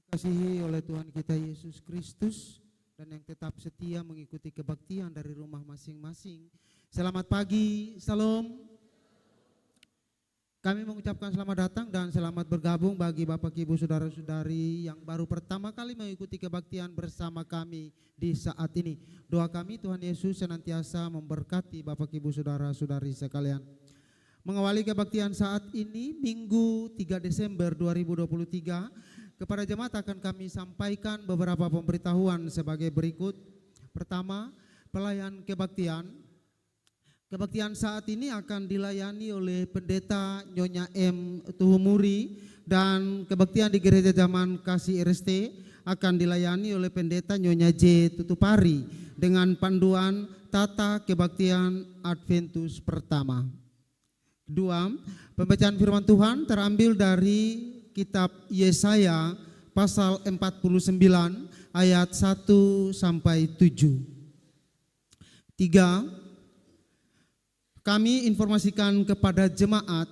Dikasihi oleh Tuhan kita Yesus Kristus dan yang tetap setia mengikuti kebaktian dari rumah masing-masing. Selamat pagi, salam. Kami mengucapkan selamat datang dan selamat bergabung bagi Bapak Ibu Saudara-saudari yang baru pertama kali mengikuti kebaktian bersama kami di saat ini. Doa kami Tuhan Yesus senantiasa memberkati Bapak Ibu Saudara-saudari sekalian. Mengawali kebaktian saat ini Minggu 3 Desember 2023, kepada jemaat akan kami sampaikan beberapa pemberitahuan sebagai berikut. Pertama, pelayan kebaktian. Kebaktian saat ini akan dilayani oleh Pendeta Nyonya M. Tuhumuri dan kebaktian di Gereja Zaman Kasih RST akan dilayani oleh Pendeta Nyonya J. Tutupari dengan panduan Tata Kebaktian Adventus Pertama. Kedua, pembacaan firman Tuhan terambil dari Kitab Yesaya pasal 49 ayat 1 sampai 7. 3. Kami informasikan kepada jemaat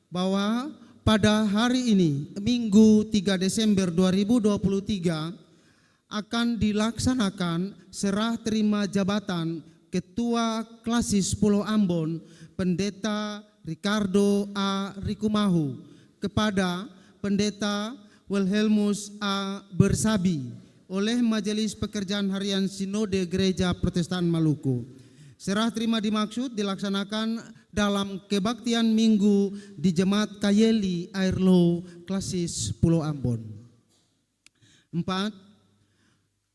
bahwa pada hari ini Minggu 3 Desember 2023 akan dilaksanakan serah terima jabatan Ketua Klasis Pulau Ambon Pendeta Ricardo A. Rikumahu kepada Pendeta Wilhelmus A. Bersabi oleh Majelis Pekerjaan Harian Sinode Gereja Protestan Maluku. Serah terima dimaksud dilaksanakan dalam kebaktian Minggu di Jemaat Kayeli Airlow Klasis Pulau Ambon. 4.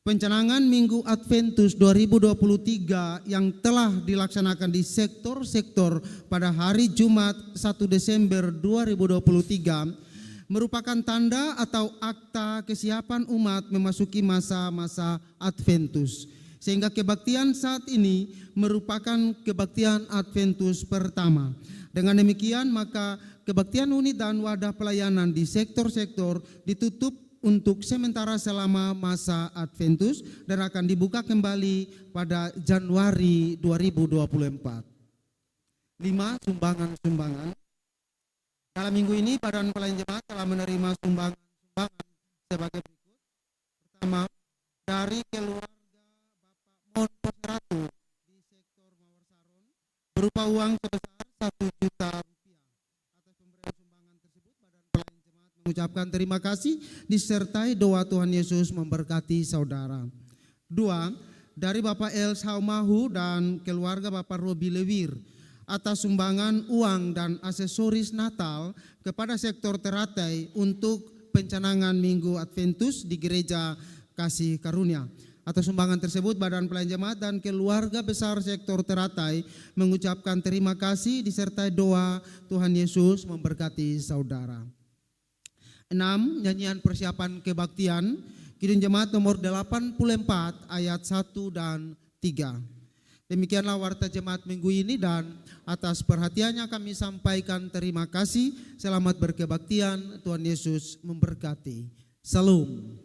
Pencanangan Minggu Adventus 2023 yang telah dilaksanakan di sektor-sektor pada hari Jumat 1 Desember 2023 merupakan tanda atau akta kesiapan umat memasuki masa-masa Adventus. Sehingga kebaktian saat ini merupakan kebaktian Adventus pertama. Dengan demikian maka kebaktian unit dan wadah pelayanan di sektor-sektor ditutup untuk sementara selama masa Adventus dan akan dibuka kembali pada Januari 2024. 5. Sumbangan-sumbangan. Dalam minggu ini Badan Pelayan Jemaat telah menerima sumbangan sebagai berikut. Pertama, dari keluarga Bapak Mon Posratu di sektor Mawar Saron berupa uang sebesar 1 juta rupiah. Atas pemberian sumbangan tersebut Badan Pelayan Jemaat mengucapkan terima kasih disertai doa Tuhan Yesus memberkati saudara. 2. Dari Bapak El Saumahu dan keluarga Bapak Robi Lewir atas sumbangan uang dan aksesoris Natal kepada sektor Teratai untuk pencanangan Minggu Adventus di Gereja Kasih Karunia. Atas sumbangan tersebut Badan Pelayan Jemaat dan keluarga besar sektor Teratai mengucapkan terima kasih disertai doa Tuhan Yesus memberkati saudara. 6. Nyanyian persiapan kebaktian Kidung Jemaat nomor 84 ayat 1 dan 3. Demikianlah warta jemaat minggu ini dan atas perhatiannya kami sampaikan terima kasih. Selamat berkebaktian, Tuhan Yesus memberkati. Salam.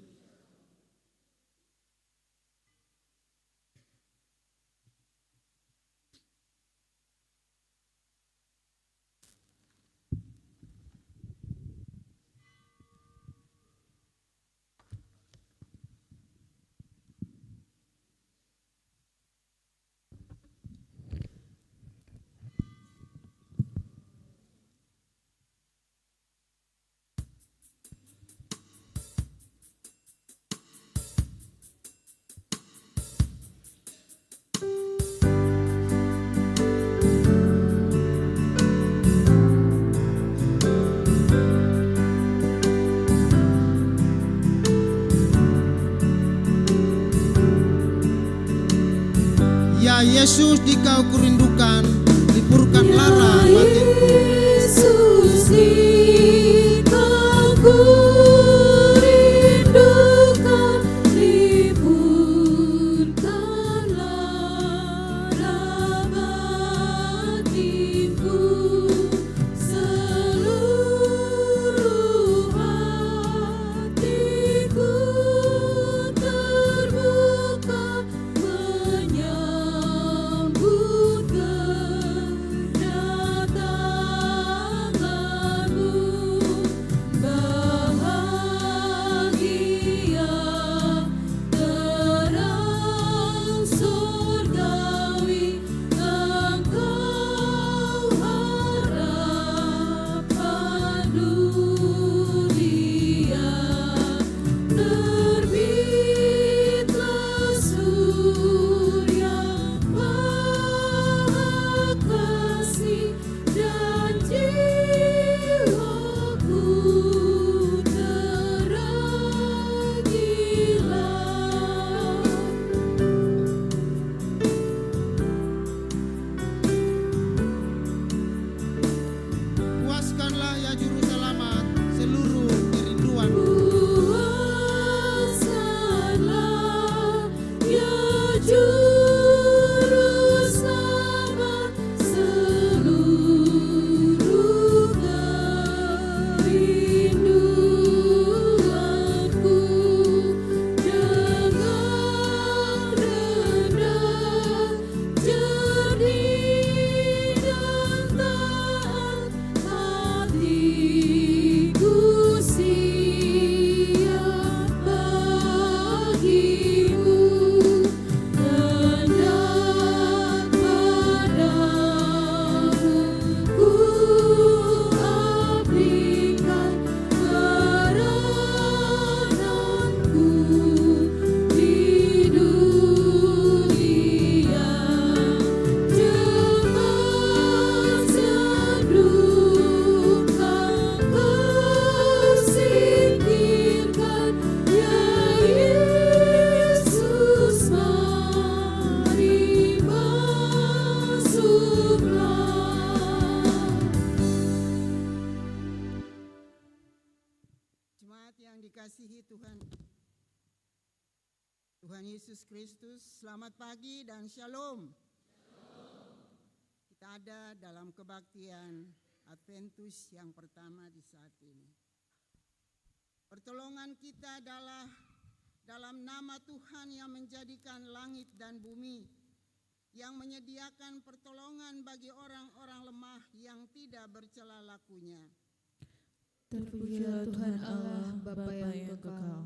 Ya Yesus, Dikau kurindukan, liburkan lara batinku. Yesus, Dikau kurindukan, liburkan lara batinku. Seluruh hatiku terbuka menyambut kedatanganmu. Tuhan Yesus Kristus, selamat pagi dan shalom. Kita ada dalam kebaktian Adventus yang pertama di saat ini. Pertolongan kita adalah dalam nama Tuhan yang menjadikan langit dan bumi, yang menyediakan pertolongan bagi orang-orang lemah yang tidak bercela lakunya. Terpujilah Tuhan Allah, Bapa yang kekal.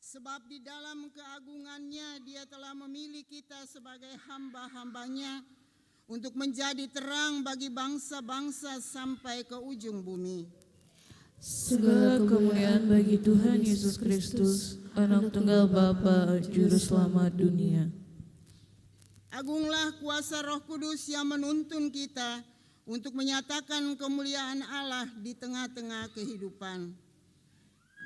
Sebab di dalam keagungannya Dia telah memilih kita sebagai hamba-hambanya untuk menjadi terang bagi bangsa-bangsa sampai ke ujung bumi. Segala kemuliaan bagi Tuhan Yesus Kristus, Anak Tunggal Bapa, Juru Selamat dunia. Agunglah kuasa Roh Kudus yang menuntun kita untuk menyatakan kemuliaan Allah di tengah-tengah kehidupan.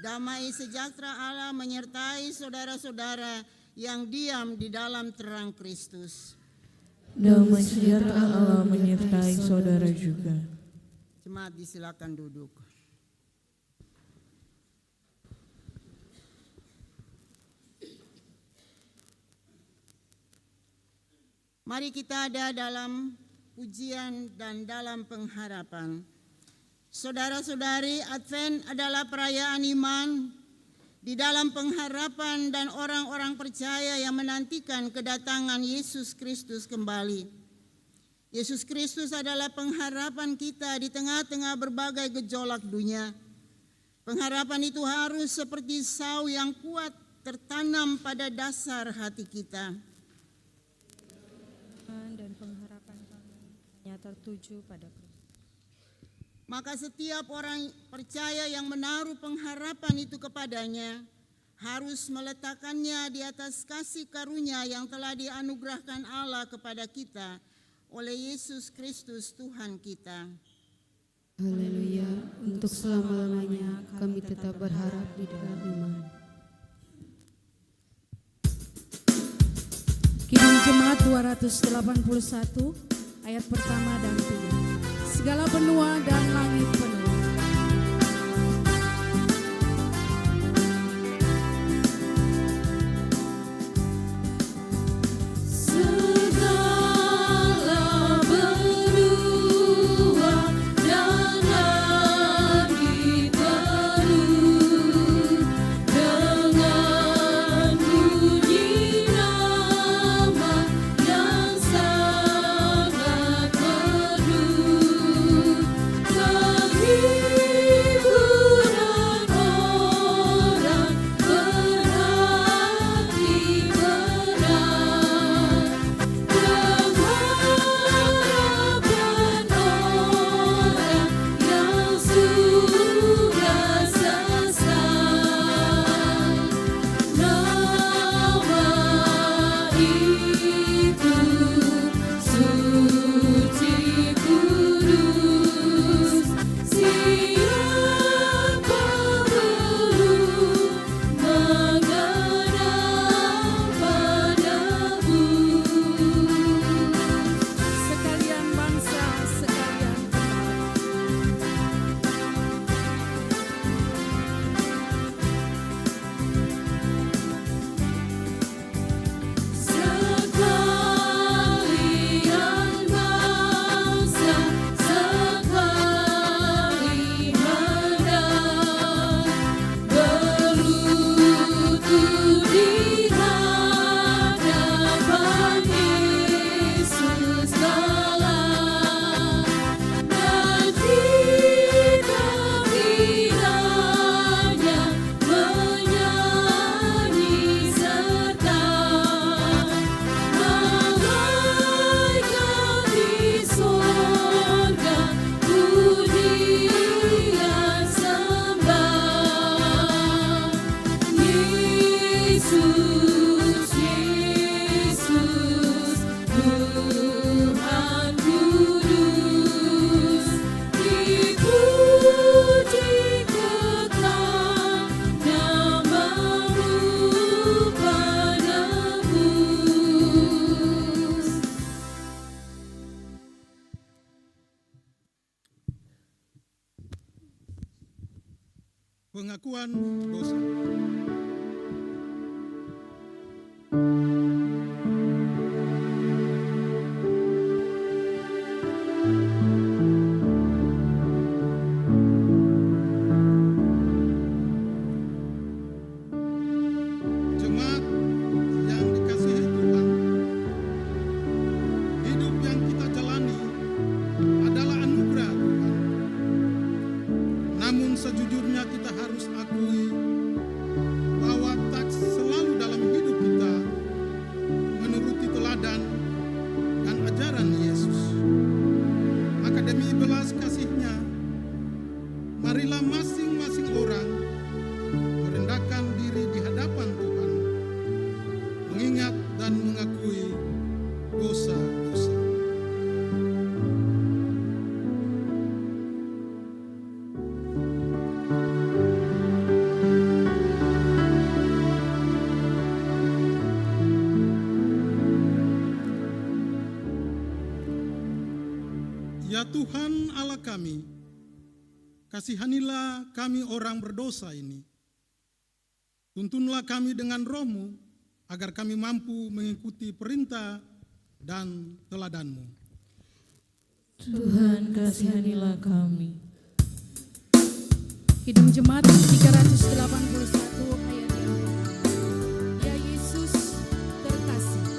Damai sejahtera Allah menyertai saudara-saudara yang diam di dalam terang Kristus. Damai sejahtera Allah menyertai saudara juga. Jemaat disilakan duduk. Mari kita ada dalam pujian dan dalam pengharapan. Saudara-saudari, Advent adalah perayaan iman di dalam pengharapan dan orang-orang percaya yang menantikan kedatangan Yesus Kristus kembali. Yesus Kristus adalah pengharapan kita di tengah-tengah berbagai gejolak dunia. Pengharapan itu harus seperti sau yang kuat tertanam pada dasar hati kita. Dan pengharapan kami hanya tertuju pada Kristus. Maka setiap orang percaya yang menaruh pengharapan itu kepadanya harus meletakkannya di atas kasih karunia yang telah dianugerahkan Allah kepada kita oleh Yesus Kristus Tuhan kita. Haleluya, untuk selama-lamanya kami tetap berharap di dalam iman. Kidung Jemaat 281 ayat pertama dan 3. Segala benua dan langit penuh. Segala benua dan langit penuh dengan bunyi nama yang sangat merdu. Kehiburan orang berhati berat, pengharapan orang yang sudah sesat. Nama itu suci kudus. Siapa belum mengenal penebus? Sekalian bangsa, sekalian tempat. Sekalian bangsa, sekali hendak berlutut di hadapan Yesus kelak, dan kita kiranya menyanyi serta malaikat di sorga pujian sembah. Yesus, Yesus, Tuhan kudus, dipuji kekal namamu penebus. Pengakuan dosa. Ya Tuhan Allah kami, kasihanilah kami orang berdosa ini. Tuntunlah kami dengan Roh-Mu, agar kami mampu mengikuti perintah dan teladan-Mu. Tuhan kasihanilah kami. Kidung Jemaat 381 ayat yang pertama. Ya Yesus terkasih.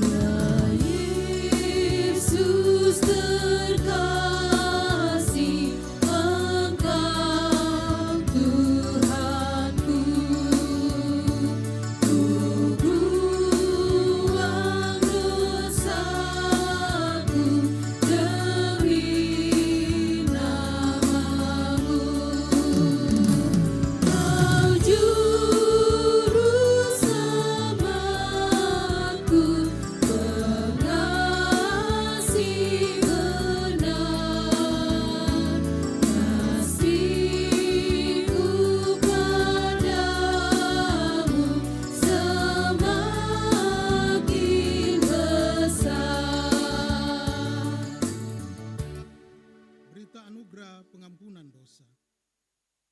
Ya Yesus terkasih, Engkau Tuhanku. Buang dosaku demi nama-Mu. Kau juru selamatku, pengasih benar. Kasihku padamu semakin besar. Berita anugerah pengampunan dosa.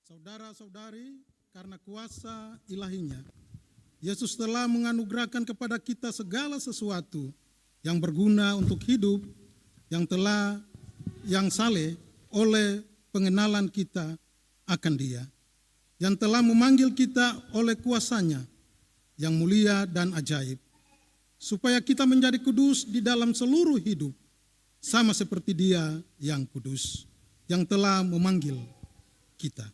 Saudara-saudari, karena kuasa ilahinya, Yesus telah menganugerahkan kepada kita segala sesuatu yang berguna untuk hidup, yang saleh oleh pengenalan kita akan Dia, yang telah memanggil kita oleh kuasanya yang mulia dan ajaib, supaya kita menjadi kudus di dalam seluruh hidup, sama seperti Dia yang kudus, yang telah memanggil kita.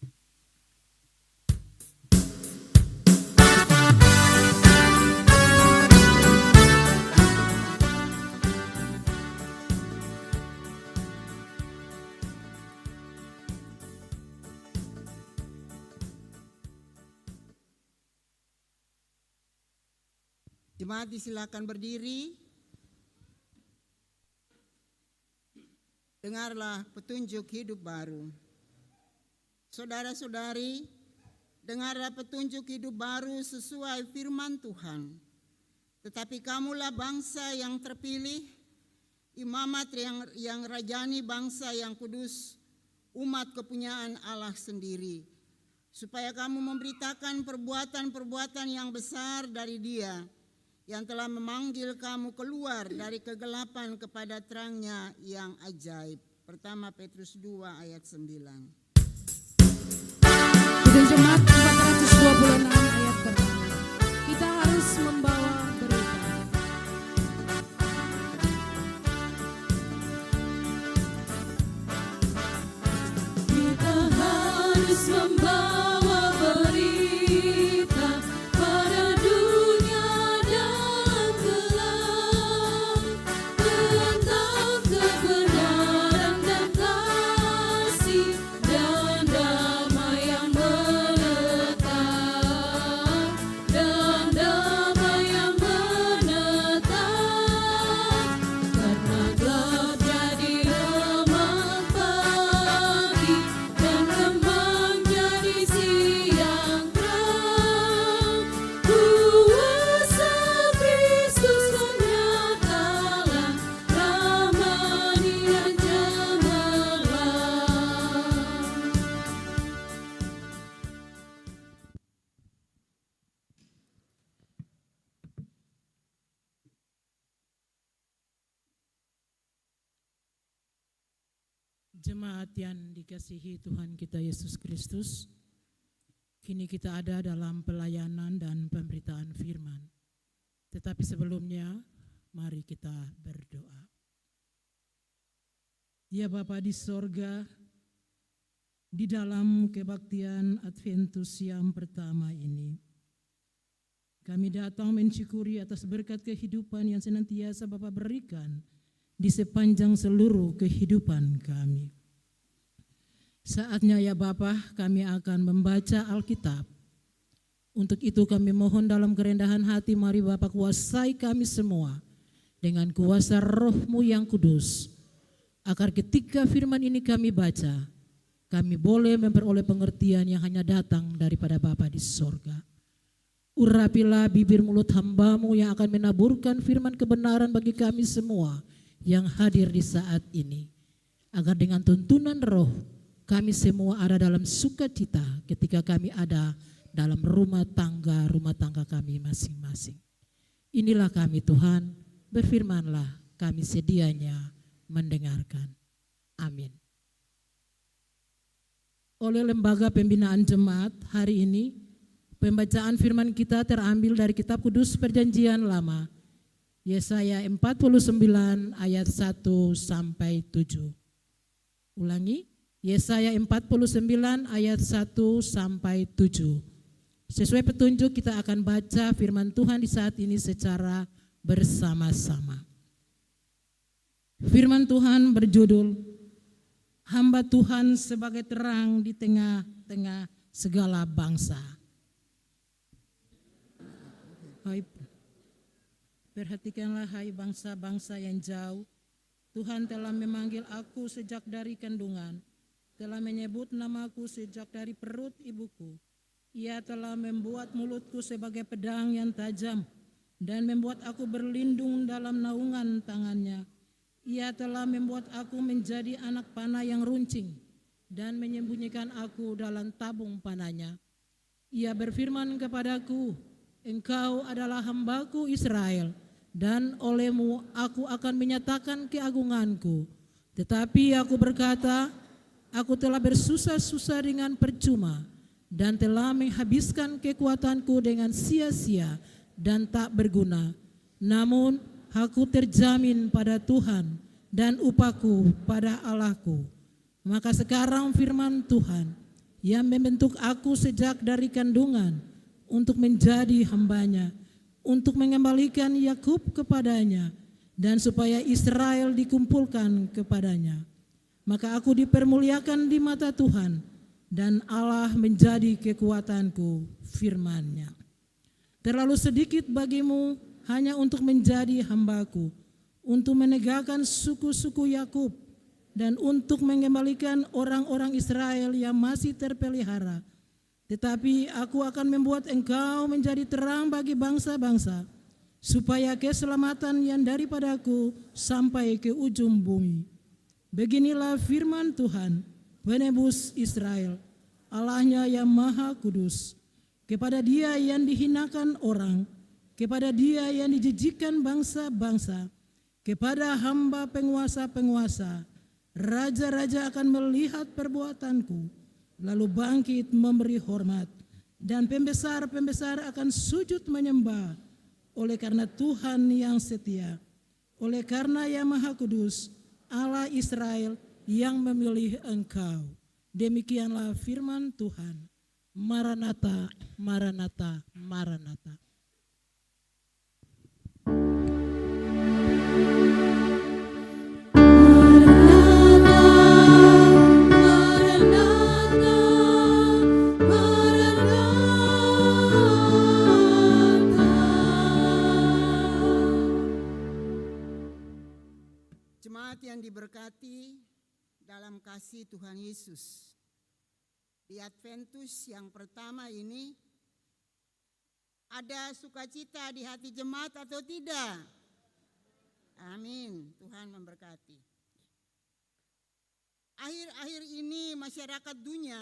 Jemaat disilakan berdiri. Dengarlah petunjuk hidup baru. Saudara-saudari, dengarlah petunjuk hidup baru sesuai firman Tuhan. Tetapi kamulah bangsa yang terpilih, imamat yang rajani, bangsa yang kudus, umat kepunyaan Allah sendiri, supaya kamu memberitakan perbuatan-perbuatan yang besar dari Dia yang telah memanggil kamu keluar dari kegelapan kepada terang-Nya yang ajaib. Pertama Petrus 2 ayat 9. Kidung Jemaat 426 ayat pertama. Kita harus membawa berita. Kita harus membawa berita pada dunia dalam gelap, tentang kebenaran dan kasih dan damai yang menetap, dan damai yang menetap. Karena gelap jadi remang pagi, dan remang jadi siang terang. Kuasa Kristus menyatakan ramani yang cemerlang. Jemaat yang dikasihi Tuhan kita Yesus Kristus, kini kita ada dalam pelayanan dan pemberitaan firman. Tetapi sebelumnya, mari kita berdoa. Ya Bapa di sorga, di dalam kebaktian Adventus yang pertama ini, kami datang mensyukuri atas berkat kehidupan yang senantiasa Bapa berikan di sepanjang seluruh kehidupan kami. Saatnya ya Bapa, kami akan membaca Alkitab. Untuk itu kami mohon dalam kerendahan hati, mari Bapa kuasai kami semua dengan kuasa Roh-Mu yang kudus, agar ketika firman ini kami baca, kami boleh memperoleh pengertian yang hanya datang daripada Bapa di sorga. Urapilah bibir mulut hamba-Mu yang akan menaburkan firman kebenaran bagi kami semua yang hadir di saat ini. Agar dengan tuntunan roh, kami semua ada dalam sukacita ketika kami ada dalam rumah tangga kami masing-masing. Inilah kami Tuhan, berfirmanlah, kami sedianya mendengarkan. Amin. Oleh Lembaga Pembinaan Jemaat, hari ini pembacaan firman kita terambil dari Kitab Kudus Perjanjian Lama, Yesaya 49 ayat 1 sampai 7. Ulangi, Yesaya 49 ayat 1 sampai 7. Sesuai petunjuk kita akan baca firman Tuhan di saat ini secara bersama-sama. Firman Tuhan berjudul, Hamba Tuhan sebagai terang di tengah-tengah segala bangsa. Hai, perhatikanlah hai bangsa-bangsa yang jauh, Tuhan telah memanggil aku sejak dari kandungan, telah menyebut namaku sejak dari perut ibuku. Ia telah membuat mulutku sebagai pedang yang tajam dan membuat aku berlindung dalam naungan tangannya. Ia telah membuat aku menjadi anak panah yang runcing dan menyembunyikan aku dalam tabung panahnya. Ia berfirman kepadaku, Engkau adalah hambaku Israel, dan olehmu aku akan menyatakan keagunganku. Tetapi aku berkata, aku telah bersusah-susah dengan percuma, dan telah menghabiskan kekuatanku dengan sia-sia dan tak berguna. Namun aku terjamin pada Tuhan dan upahku pada Allahku. Maka sekarang firman Tuhan yang membentuk aku sejak dari kandungan untuk menjadi hambanya, untuk mengembalikan Yakub kepadanya, dan supaya Israel dikumpulkan kepadanya. Maka aku dipermuliakan di mata Tuhan, dan Allah menjadi kekuatanku, firman-Nya. Terlalu sedikit bagimu hanya untuk menjadi hambaku, untuk menegakkan suku-suku Yakub, dan untuk mengembalikan orang-orang Israel yang masih terpelihara. Tetapi aku akan membuat engkau menjadi terang bagi bangsa-bangsa, supaya keselamatan yang daripadaku sampai ke ujung bumi. Beginilah firman Tuhan, penebus Israel, Allahnya yang maha kudus. Kepada Dia yang dihinakan orang, kepada Dia yang dijijikkan bangsa-bangsa, kepada hamba penguasa-penguasa, raja-raja akan melihat perbuatanku, lalu bangkit memberi hormat, dan pembesar-pembesar akan sujud menyembah, oleh karena Tuhan yang setia, oleh karena yang maha kudus, Allah Israel yang memilih engkau. Demikianlah firman Tuhan. Maranatha, Maranatha, Maranatha. Jemaat yang diberkati dalam kasih Tuhan Yesus, di Adventus yang pertama ini ada sukacita di hati jemaat atau tidak? Amin, Tuhan memberkati. Akhir-akhir ini masyarakat dunia,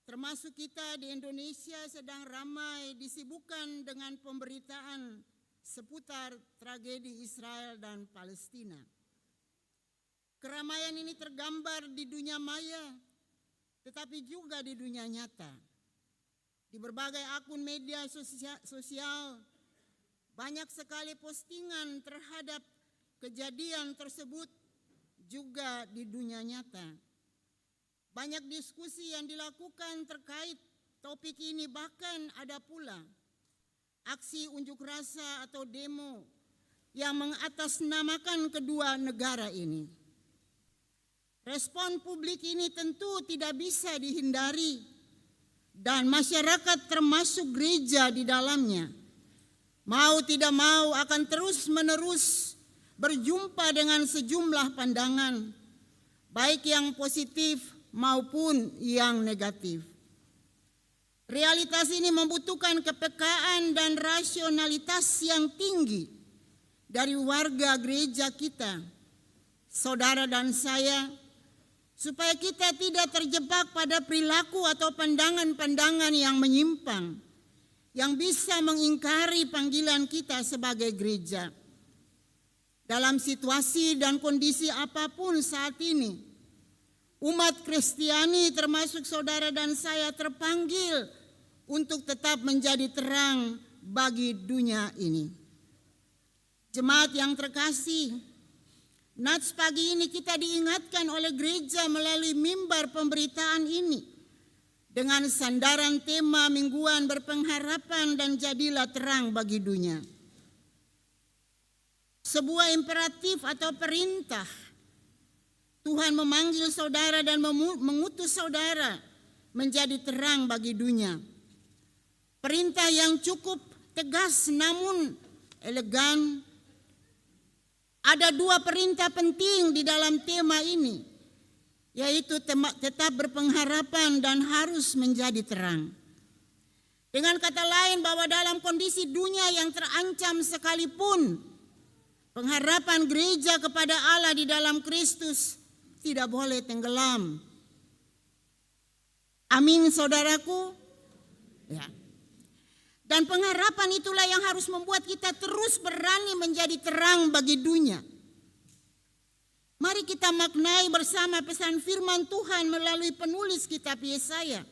termasuk kita di Indonesia, sedang ramai disibukkan dengan pemberitaan seputar tragedi Israel dan Palestina. Keramaian ini tergambar di dunia maya, tetapi juga di dunia nyata. Di berbagai akun media sosial, banyak sekali postingan terhadap kejadian tersebut juga di dunia nyata. Banyak diskusi yang dilakukan terkait topik ini, bahkan ada pula aksi unjuk rasa atau demo yang mengatasnamakan kedua negara ini. Respon publik ini tentu tidak bisa dihindari, dan masyarakat termasuk gereja di dalamnya mau tidak mau akan terus-menerus berjumpa dengan sejumlah pandangan, baik yang positif maupun yang negatif. Realitas ini membutuhkan kepekaan dan rasionalitas yang tinggi dari warga gereja kita, saudara dan saya, supaya kita tidak terjebak pada perilaku atau pandangan-pandangan yang menyimpang, yang bisa mengingkari panggilan kita sebagai gereja. Dalam situasi dan kondisi apapun saat ini, umat Kristiani termasuk saudara dan saya terpanggil untuk tetap menjadi terang bagi dunia ini. Jemaat yang terkasih, Nats pagi ini kita diingatkan oleh gereja melalui mimbar pemberitaan ini dengan sandaran tema mingguan berpengharapan dan jadilah terang bagi dunia. Sebuah imperatif atau perintah. Tuhan memanggil saudara dan mengutus saudara menjadi terang bagi dunia. Perintah yang cukup tegas namun elegan. Ada dua perintah penting di dalam tema ini, yaitu tetap berpengharapan dan harus menjadi terang. Dengan kata lain, bahwa dalam kondisi dunia yang terancam sekalipun, pengharapan gereja kepada Allah di dalam Kristus tidak boleh tenggelam. Amin, saudaraku. Ya. Dan pengharapan itulah yang harus membuat kita terus berani menjadi terang bagi dunia. Mari kita maknai bersama pesan firman Tuhan melalui penulis kitab Yesaya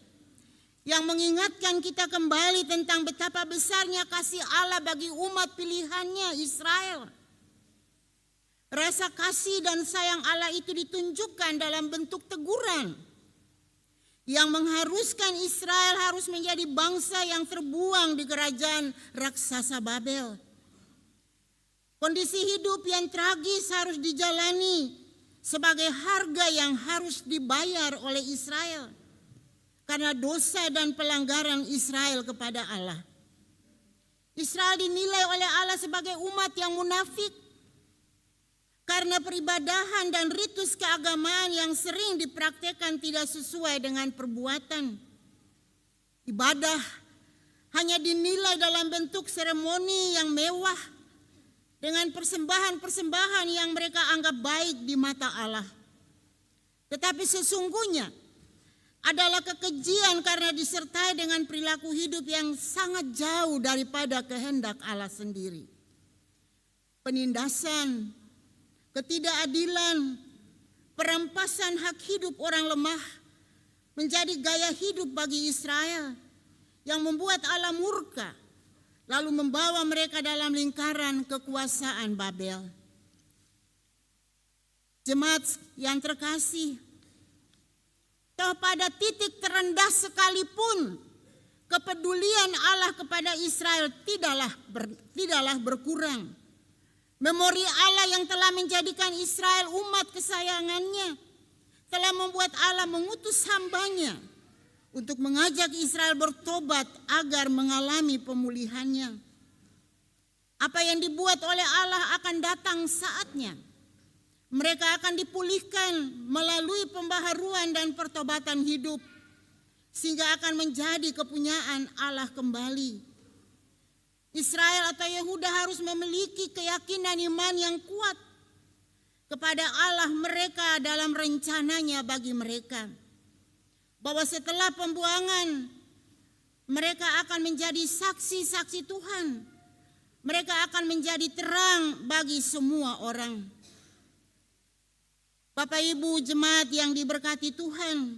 yang mengingatkan kita kembali tentang betapa besarnya kasih Allah bagi umat pilihannya Israel. Rasa kasih dan sayang Allah itu ditunjukkan dalam bentuk teguran yang mengharuskan Israel harus menjadi bangsa yang terbuang di kerajaan raksasa Babel. Kondisi hidup yang tragis harus dijalani sebagai harga yang harus dibayar oleh Israel karena dosa dan pelanggaran Israel kepada Allah. Israel dinilai oleh Allah sebagai umat yang munafik karena peribadahan dan ritus keagamaan yang sering dipraktekkan tidak sesuai dengan perbuatan. Ibadah hanya dinilai dalam bentuk seremoni yang mewah dengan persembahan-persembahan yang mereka anggap baik di mata Allah. Tetapi sesungguhnya adalah kekejian karena disertai dengan perilaku hidup yang sangat jauh daripada kehendak Allah sendiri. Penindasan, ketidakadilan, perampasan hak hidup orang lemah menjadi gaya hidup bagi Israel yang membuat Allah murka, lalu membawa mereka dalam lingkaran kekuasaan Babel. Jemaat yang terkasih, toh pada titik terendah sekalipun kepedulian Allah kepada Israel tidaklah berkurang. Memori Allah yang telah menjadikan Israel umat kesayangannya telah membuat Allah mengutus hambanya untuk mengajak Israel bertobat agar mengalami pemulihannya. Apa yang dibuat oleh Allah akan datang saatnya. Mereka akan dipulihkan melalui pembaharuan dan pertobatan hidup sehingga akan menjadi kepunyaan Allah kembali. Israel atau Yehuda harus memiliki keyakinan iman yang kuat kepada Allah mereka dalam rencananya bagi mereka. Bahwa setelah pembuangan, mereka akan menjadi saksi-saksi Tuhan. Mereka akan menjadi terang bagi semua orang. Bapak Ibu jemaat yang diberkati Tuhan,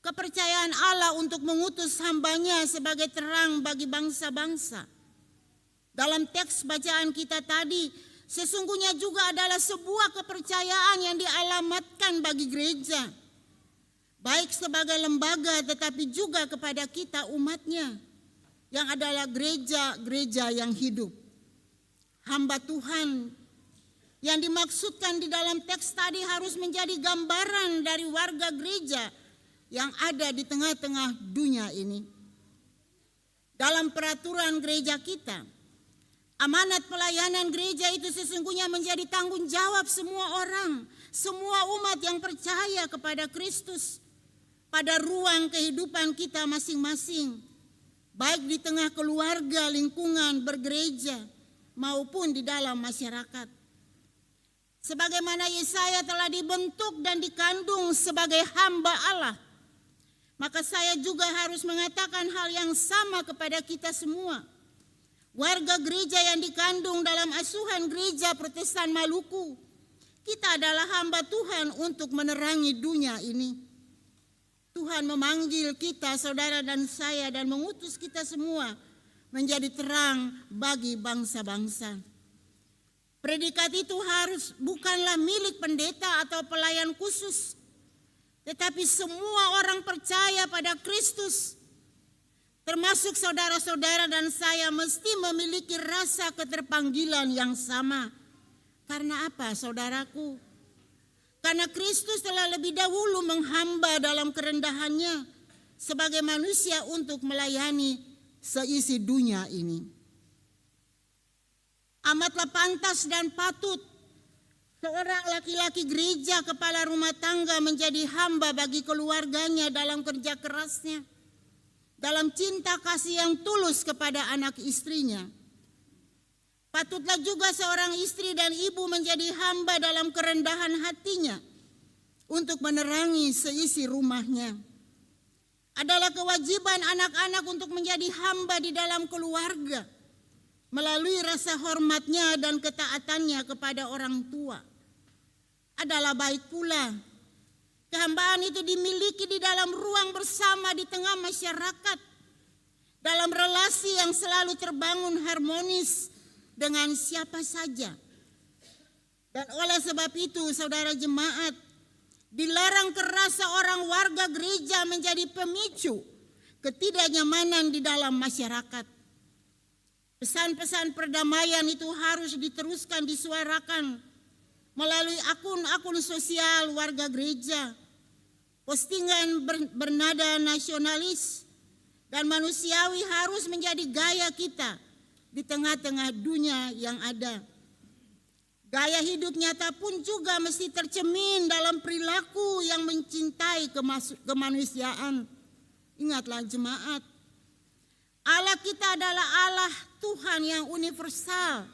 kepercayaan Allah untuk mengutus hambanya sebagai terang bagi bangsa-bangsa. Dalam teks bacaan kita tadi, sesungguhnya juga adalah sebuah kepercayaan yang dialamatkan bagi gereja. Baik sebagai lembaga tetapi juga kepada kita umatnya, yang adalah gereja-gereja yang hidup. Hamba Tuhan yang dimaksudkan di dalam teks tadi harus menjadi gambaran dari warga gereja yang ada di tengah-tengah dunia ini. Dalam peraturan gereja kita, amanat pelayanan gereja itu sesungguhnya menjadi tanggung jawab semua orang, semua umat yang percaya kepada Kristus. pada ruang kehidupan kita masing-masing, baik di tengah keluarga, lingkungan, bergereja, maupun di dalam masyarakat. Sebagaimana Yesaya telah dibentuk dan dikandung sebagai hamba Allah, maka saya juga harus mengatakan hal yang sama kepada kita semua. Warga gereja yang dikandung dalam asuhan gereja Protestan Maluku, kita adalah hamba Tuhan untuk menerangi dunia ini. Tuhan memanggil kita, saudara dan saya, dan mengutus kita semua menjadi terang bagi bangsa-bangsa. Predikat itu bukanlah milik pendeta atau pelayan khusus, tetapi semua orang percaya pada Kristus, termasuk saudara-saudara dan saya, mesti memiliki rasa keterpanggilan yang sama. Karena apa, saudaraku? Karena Kristus telah lebih dahulu menghamba dalam kerendahannya sebagai manusia untuk melayani seisi dunia ini. Amatlah pantas dan patut seorang laki-laki gereja kepala rumah tangga menjadi hamba bagi keluarganya dalam kerja kerasnya, dalam cinta kasih yang tulus kepada anak istrinya. Patutlah juga seorang istri dan ibu menjadi hamba dalam kerendahan hatinya untuk menerangi seisi rumahnya. Adalah kewajiban anak-anak untuk menjadi hamba di dalam keluarga melalui rasa hormatnya dan ketaatannya kepada orang tua. Adalah baik pula kehambaan itu dimiliki di dalam ruang bersama di tengah masyarakat, dalam relasi yang selalu terbangun harmonis dengan siapa saja. Dan oleh sebab itu, saudara jemaat, dilarang keras seorang warga gereja menjadi pemicu ketidaknyamanan di dalam masyarakat. Pesan-pesan perdamaian itu harus diteruskan disuarakan melalui akun-akun sosial warga gereja. Postingan bernada nasionalis dan manusiawi harus menjadi gaya kita di tengah-tengah dunia yang ada. Gaya hidup nyata pun juga mesti tercermin dalam perilaku yang mencintai kemanusiaan. Ingatlah jemaat, Allah kita adalah Allah Tuhan yang universal,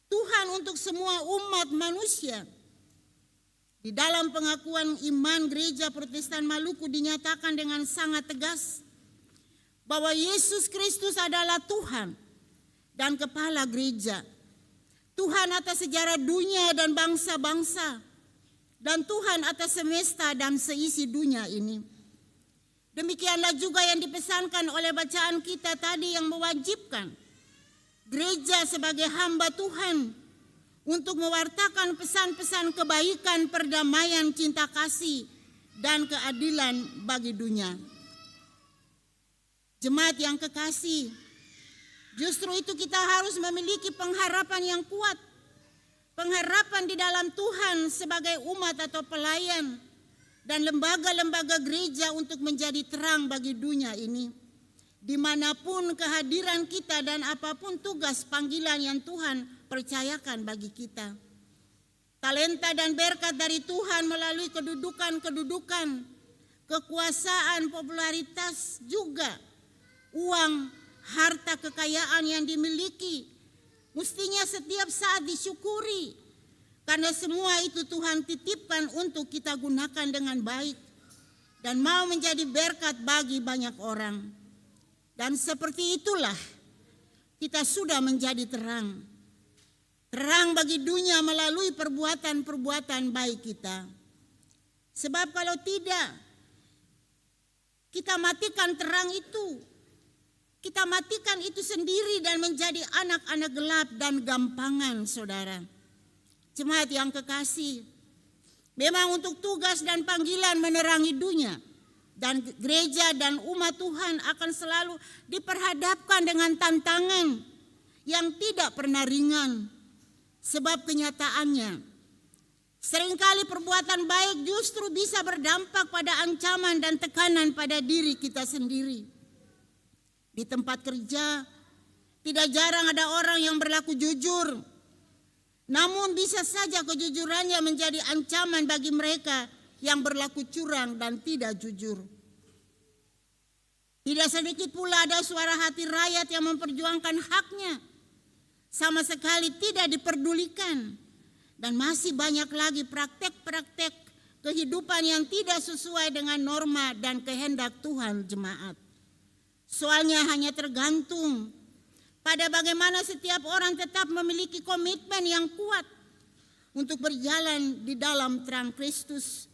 Tuhan untuk semua umat manusia. Di dalam pengakuan iman Gereja Protestan Maluku dinyatakan dengan sangat tegas bahwa Yesus Kristus adalah Tuhan dan kepala gereja, Tuhan atas sejarah dunia dan bangsa-bangsa, dan Tuhan atas semesta dan seisi dunia ini. Demikianlah juga yang dipesankan oleh bacaan kita tadi yang mewajibkan gereja sebagai hamba Tuhan untuk mewartakan pesan-pesan kebaikan, perdamaian, cinta kasih, dan keadilan bagi dunia. Jemaat yang kekasih, justru itu kita harus memiliki pengharapan yang kuat. Pengharapan di dalam Tuhan sebagai umat atau pelayan dan lembaga-lembaga gereja untuk menjadi terang bagi dunia ini. Dimanapun kehadiran kita dan apapun tugas panggilan yang Tuhan percayakan bagi kita. Talenta dan berkat dari Tuhan melalui kedudukan-kedudukan, kekuasaan, popularitas juga, uang, harta kekayaan yang dimiliki mestinya setiap saat disyukuri, karena semua itu Tuhan titipkan untuk kita gunakan dengan baik dan mau menjadi berkat bagi banyak orang. Dan seperti itulah kita sudah menjadi terang. Terang bagi dunia melalui perbuatan-perbuatan baik kita. Sebab kalau tidak, kita matikan terang itu. Kita matikan itu sendiri dan menjadi anak-anak gelap dan gampangan, saudara. Jemaat yang kekasih, memang untuk tugas dan panggilan menerangi dunia, dan gereja dan umat Tuhan akan selalu diperhadapkan dengan tantangan yang tidak pernah ringan. Sebab kenyataannya, seringkali perbuatan baik justru bisa berdampak pada ancaman dan tekanan pada diri kita sendiri. Di tempat kerja, tidak jarang ada orang yang berlaku jujur, namun bisa saja kejujurannya menjadi ancaman bagi mereka yang berlaku curang dan tidak jujur. Tidak sedikit pula ada suara hati rakyat yang memperjuangkan haknya, sama sekali tidak diperdulikan. Dan masih banyak lagi praktek-praktek kehidupan yang tidak sesuai dengan norma dan kehendak Tuhan jemaat. Soalnya hanya tergantung pada bagaimana setiap orang tetap memiliki komitmen yang kuat untuk berjalan di dalam terang Kristus.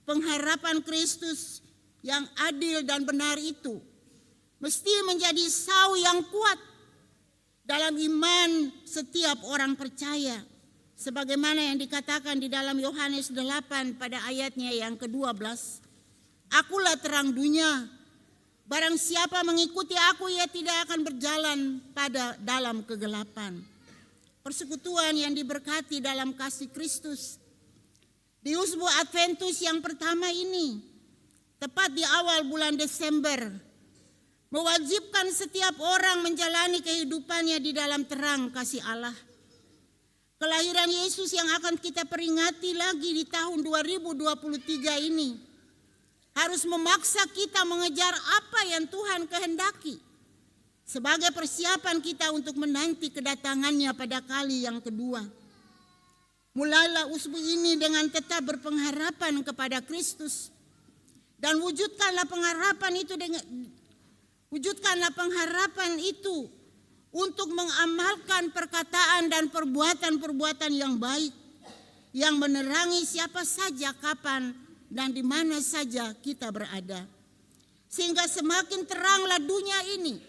Pengharapan Kristus yang adil dan benar itu mesti menjadi sau yang kuat dalam iman setiap orang percaya. Sebagaimana yang dikatakan di dalam Yohanes 8 pada ayatnya yang ke-12. Akulah terang dunia. Barang siapa mengikuti aku, ia tidak akan berjalan dalam kegelapan. Persekutuan yang diberkati dalam kasih Kristus. Di Usbu Adventus yang pertama ini, tepat di awal bulan Desember, mewajibkan setiap orang menjalani kehidupannya di dalam terang kasih Allah. Kelahiran Yesus yang akan kita peringati lagi di tahun 2023 ini harus memaksa kita mengejar apa yang Tuhan kehendaki sebagai persiapan kita untuk menanti kedatangannya pada kali yang kedua. Mulailah usbu ini dengan tetap berpengharapan kepada Kristus dan wujudkanlah pengharapan itu untuk mengamalkan perkataan dan perbuatan-perbuatan yang baik yang menerangi siapa saja, kapan, dan di mana saja kita berada. Sehingga semakin teranglah dunia ini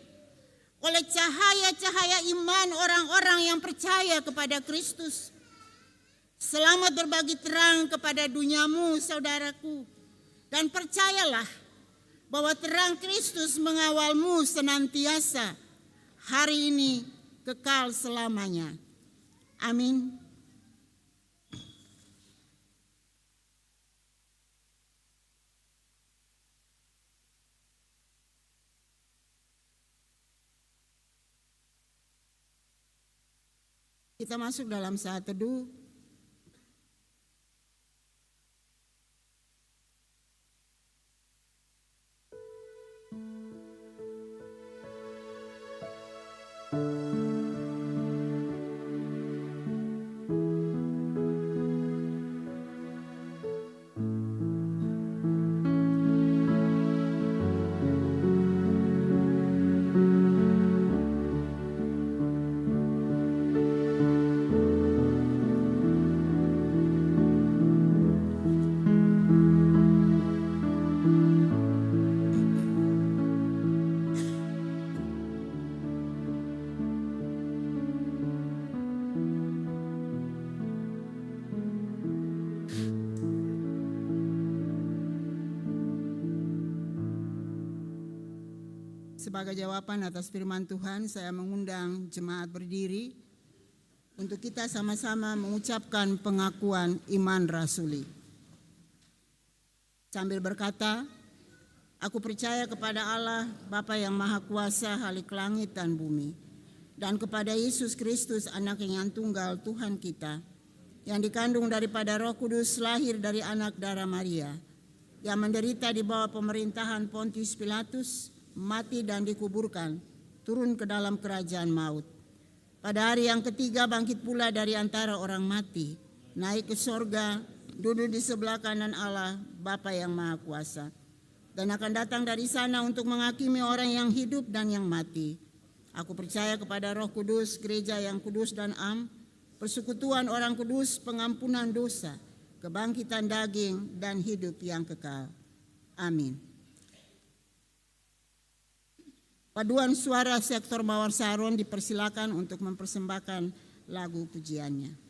oleh cahaya-cahaya iman orang-orang yang percaya kepada Kristus. Selamat berbagi terang kepada duniamu, saudaraku, dan percayalah bahwa terang Kristus mengawalmu senantiasa, hari ini kekal selamanya. Amin. Kita masuk dalam saat teduh. Sebagai jawaban atas firman Tuhan, saya mengundang jemaat berdiri untuk kita sama-sama mengucapkan pengakuan iman rasuli. Sambil berkata, aku percaya kepada Allah, Bapa yang Maha Kuasa, Khalik langit dan bumi, dan kepada Yesus Kristus, Anak yang tunggal Tuhan kita, yang dikandung daripada Roh Kudus, lahir dari anak darah Maria, yang menderita di bawah pemerintahan Pontius Pilatus, mati dan dikuburkan, turun ke dalam kerajaan maut. Pada hari yang ketiga bangkit pula dari antara orang mati, naik ke sorga, duduk di sebelah kanan Allah, Bapa yang Maha Kuasa, dan akan datang dari sana untuk menghakimi orang yang hidup dan yang mati. Aku percaya kepada Roh Kudus, gereja yang kudus dan am, persekutuan orang kudus, pengampunan dosa, kebangkitan daging, dan hidup yang kekal. Amin. Paduan suara sektor Mawar Saron dipersilakan untuk mempersembahkan lagu pujiannya.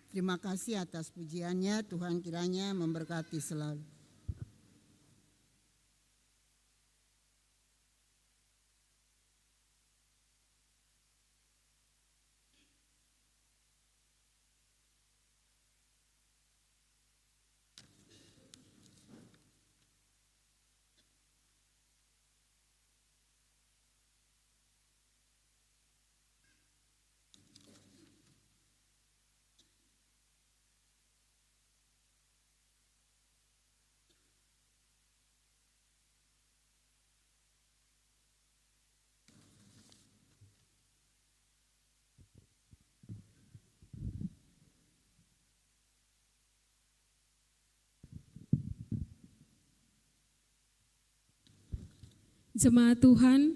Terima kasih atas pujiannya, Tuhan kiranya memberkati selalu. Jemaat Tuhan,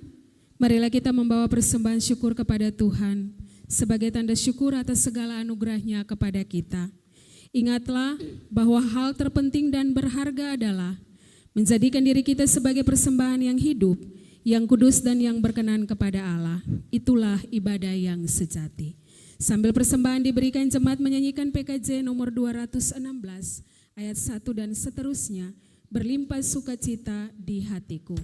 marilah kita membawa persembahan syukur kepada Tuhan sebagai tanda syukur atas segala anugerah-Nya kepada kita. Ingatlah bahwa hal terpenting dan berharga adalah menjadikan diri kita sebagai persembahan yang hidup, yang kudus dan yang berkenan kepada Allah. Itulah ibadah yang sejati. Sambil persembahan diberikan, jemaat menyanyikan PKJ nomor 216 ayat 1 dan seterusnya, berlimpah sukacita di hatiku.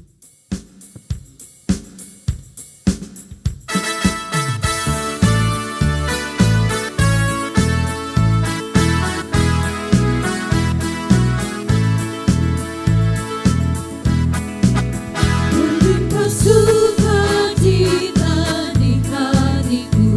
Berlimpah sukacita di hatiku.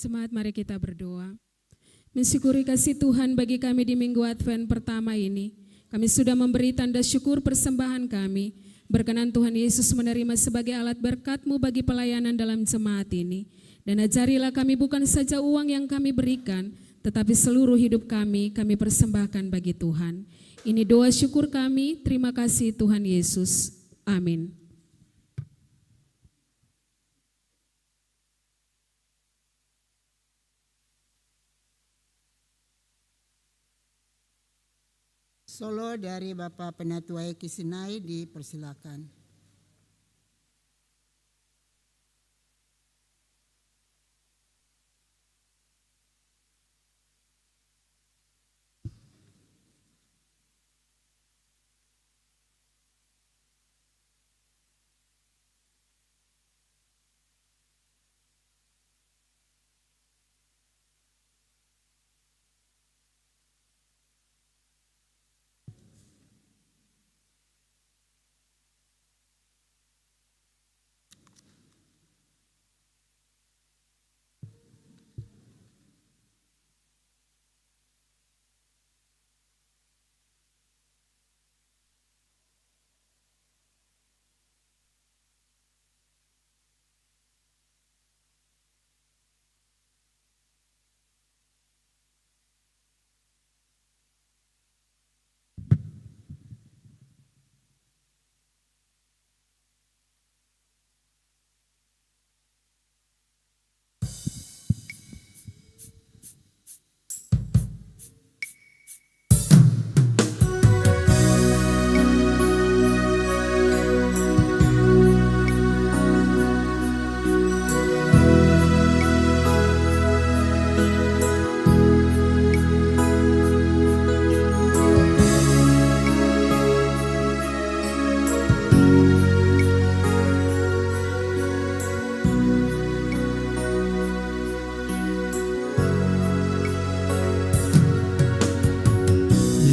Jemaat, mari kita berdoa. Mensyukuri kasih Tuhan bagi kami di minggu Advent pertama ini. Kami sudah memberi tanda syukur persembahan kami. Berkenan Tuhan Yesus menerima sebagai alat berkat-Mu bagi pelayanan dalam jemaat ini. Dan ajarilah kami bukan saja uang yang kami berikan, tetapi seluruh hidup kami persembahkan bagi Tuhan. Ini doa syukur kami, terima kasih Tuhan Yesus. Amin. Solo dari Bapak Penatua Eki Sinai dipersilakan.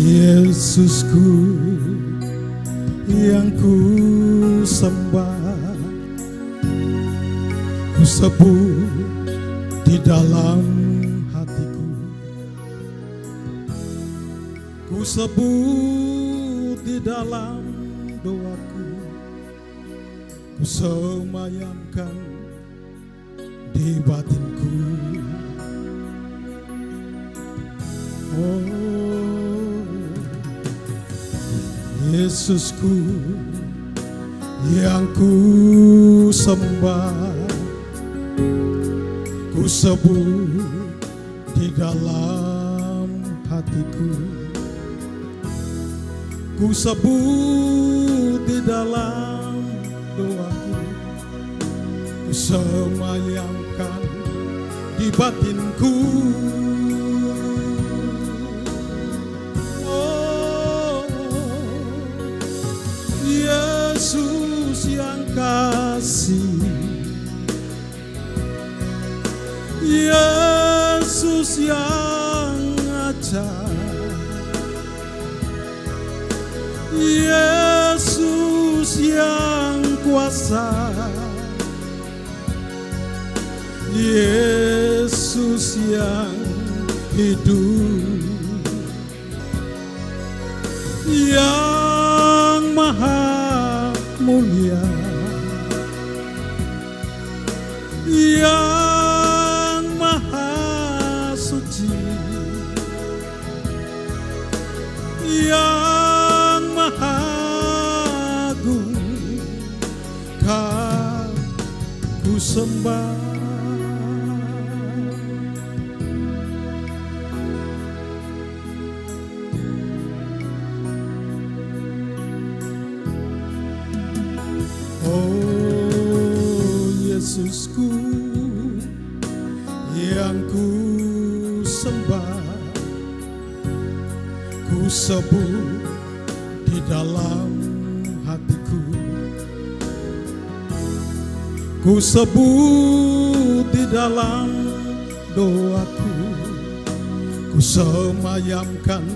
Yesusku yang ku sembah, ku sebut di dalam hatiku, ku sebut di dalam doaku, ku semayamkan di batinku. Oh Yesusku yang ku sembah, ku sebut di dalam hatiku, ku sebut di dalam doaku, ku semayamkan di batinku. Yesus yang kasih, Yesus yang ajar, Yesus yang kuasa, Yesus yang hidup, yang maha mulia, yang maha suci, yang maha agung, kan ku sembah. Yesusku yang ku sembah, ku sebut di dalam hatiku, ku sebut di dalam doaku, ku semayamkan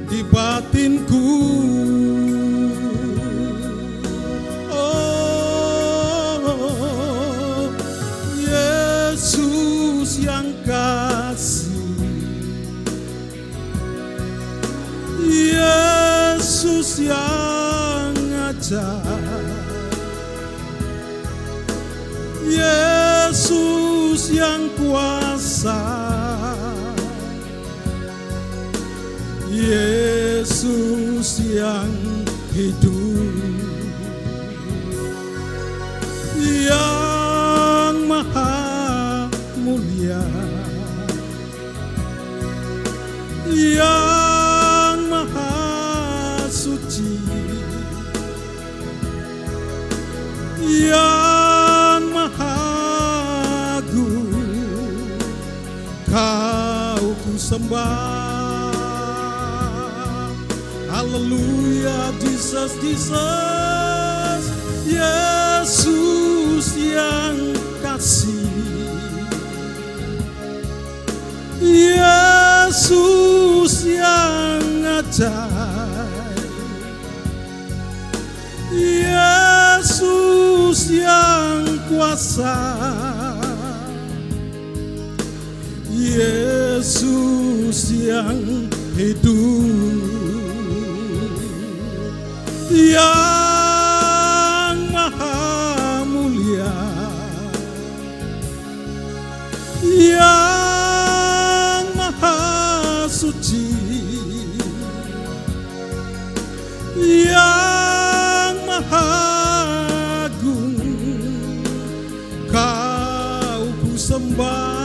di batinku. Yesus yang Yesus yang kuasa, Yesus yang hidup, yang maha mulia, yang maha suci, yang maha agung, Kau ku sembah. Haleluya, Jesus, Jesus, Yesus yang kasih, Yesus yang ajaib, Yesus yang kuasa, Yesus yang hidup, yang maha mulia, yang maha suci, yang maha agung, Kau ku sembah.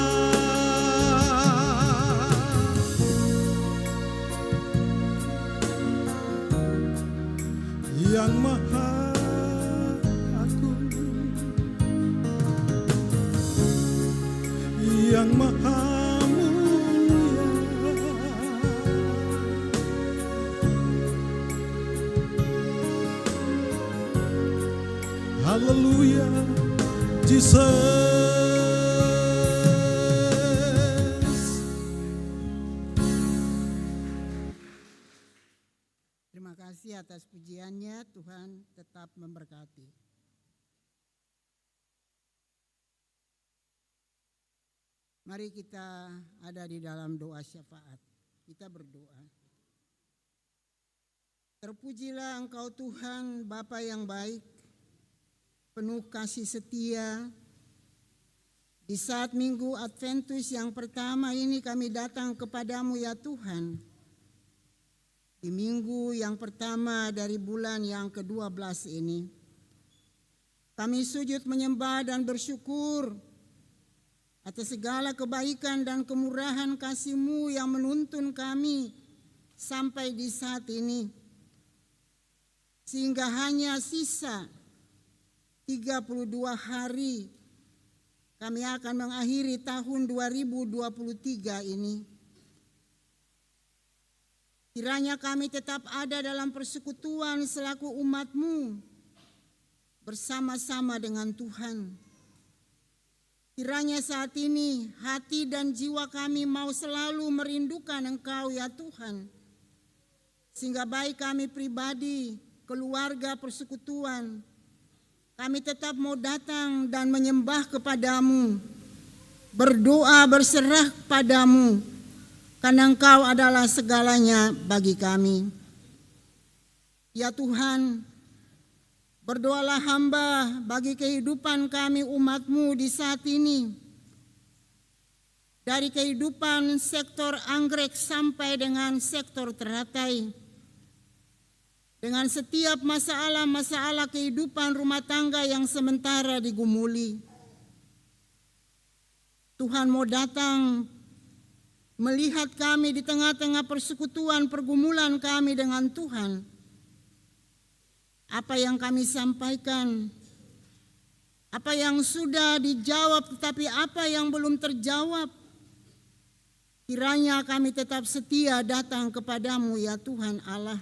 Yang maha agung, yang maha mulia, haleluya, Jesus. Terima kasih atas pujiannya, Tuhan tetap memberkati. Mari kita ada di dalam doa syafaat. Kita berdoa. Terpujilah Engkau Tuhan, Bapa yang baik, penuh kasih setia. Di saat Minggu Adventus yang pertama ini kami datang kepadamu ya Tuhan. Di minggu yang pertama dari bulan yang ke-12 ini, kami sujud menyembah dan bersyukur atas segala kebaikan dan kemurahan kasih-Mu yang menuntun kami sampai di saat ini. Sehingga hanya sisa 32 hari kami akan mengakhiri tahun 2023 ini. Kiranya kami tetap ada dalam persekutuan selaku umat-Mu bersama-sama dengan Tuhan. Kiranya saat ini hati dan jiwa kami mau selalu merindukan Engkau ya Tuhan. Sehingga baik kami pribadi, keluarga, persekutuan, kami tetap mau datang dan menyembah kepadamu, berdoa berserah kepadamu, karena Engkau adalah segalanya bagi kami. Ya Tuhan, berdoalah hamba bagi kehidupan kami umat-Mu di saat ini. Dari kehidupan sektor anggrek sampai dengan sektor teratai. Dengan setiap masalah-masalah kehidupan rumah tangga yang sementara digumuli. Tuhan mau datang melihat kami di tengah-tengah persekutuan pergumulan kami dengan Tuhan. Apa yang kami sampaikan, apa yang sudah dijawab tetapi apa yang belum terjawab, kiranya kami tetap setia datang kepadamu ya Tuhan Allah.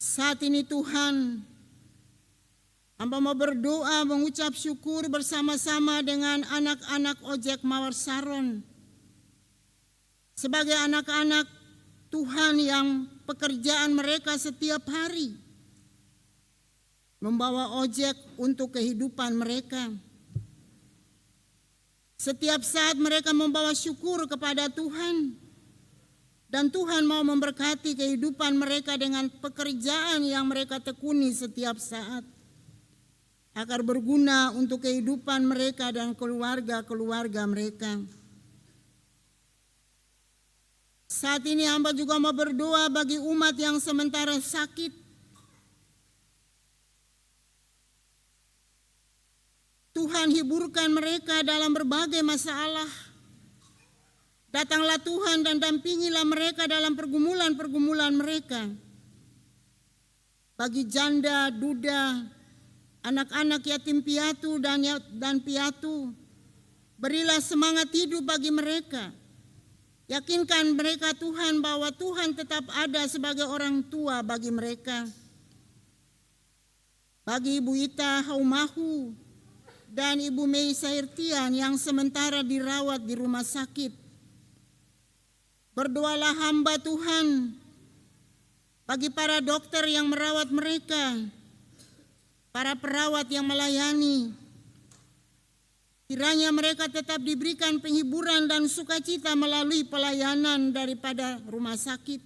Saat ini Tuhan, hamba mau berdoa mengucap syukur bersama-sama dengan anak-anak ojek Mawar Saron. Sebagai anak-anak Tuhan yang pekerjaan mereka setiap hari. Membawa ojek untuk kehidupan mereka. Setiap saat mereka membawa syukur kepada Tuhan. Dan Tuhan mau memberkati kehidupan mereka dengan pekerjaan yang mereka tekuni setiap saat. agar berguna untuk kehidupan mereka dan keluarga-keluarga mereka. Saat ini hamba juga mau berdoa bagi umat yang sementara sakit. Tuhan hiburkan mereka dalam berbagai masalah. Datanglah Tuhan dan dampingilah mereka dalam pergumulan-pergumulan mereka. Bagi janda, duda, anak-anak yatim piatu dan piatu, berilah semangat hidup bagi mereka. Yakinkan mereka Tuhan bahwa Tuhan tetap ada sebagai orang tua bagi mereka. Bagi Ibu Ita Haumahu dan Ibu Mei Sairtian yang sementara dirawat di rumah sakit, berdoalah hamba Tuhan bagi para dokter yang merawat mereka, para perawat yang melayani. Kiranya mereka tetap diberikan penghiburan dan sukacita melalui pelayanan daripada rumah sakit.